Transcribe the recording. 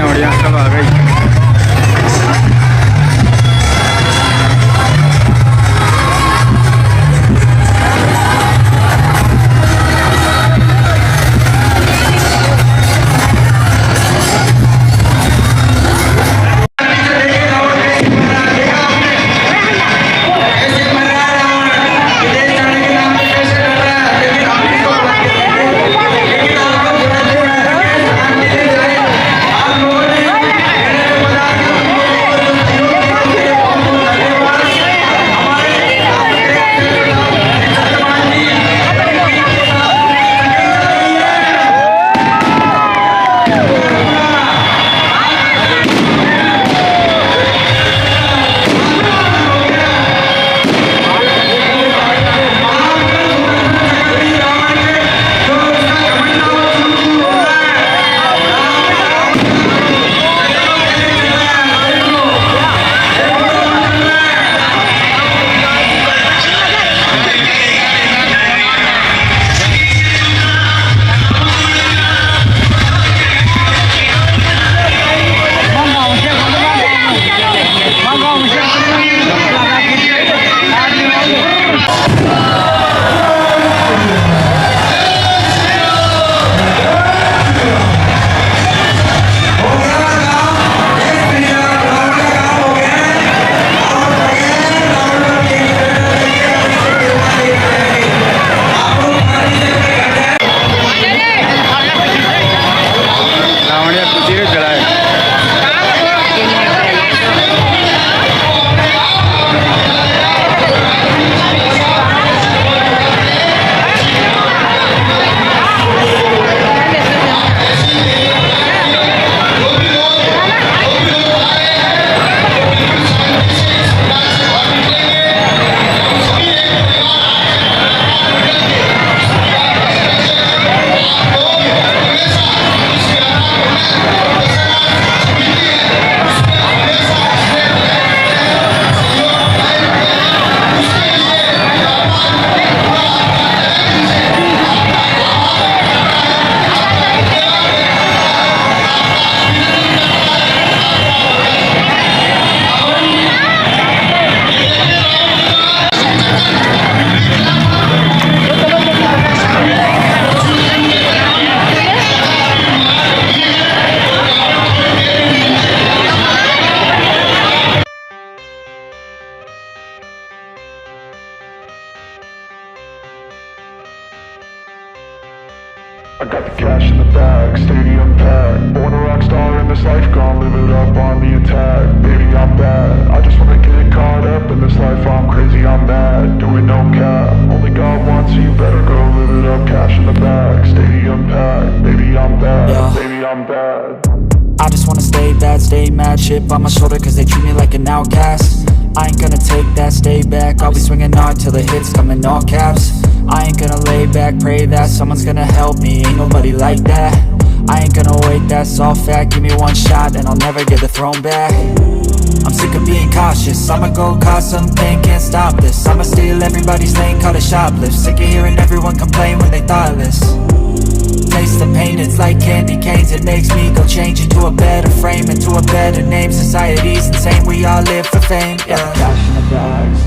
बढ़िया सब आ गई। I got the cash in the bag, stadium packed. Born a rock star in this life, gonna live it up on the attack. Baby, I'm bad, I just wanna get caught up in this life. I'm crazy, I'm mad, doing no cap. Only God wants you, better go live it up. Cash in the bag, stadium packed. Baby, I'm bad, baby, I'm bad. I just wanna stay bad, stay mad. Chip on my shoulder cause they treat me like an outcast. I ain't gonna take that, stay back. I'll be swinging hard till the hits come in all caps. I ain't gonna lay back, pray that someone's gonna help me. Ain't nobody like that. I ain't gonna wait, that's all fact. Give me one shot and I'll never get the throne back. I'm sick of being cautious, I'ma go cause something, can't stop this. I'ma steal everybody's lane, call it shoplift. Sick of hearing everyone complain when they thoughtless. Taste the pain, it's like candy canes. It makes me go change into a better frame, into a better name. Society's insane, we all live for fame, yeah. Cash in the bag,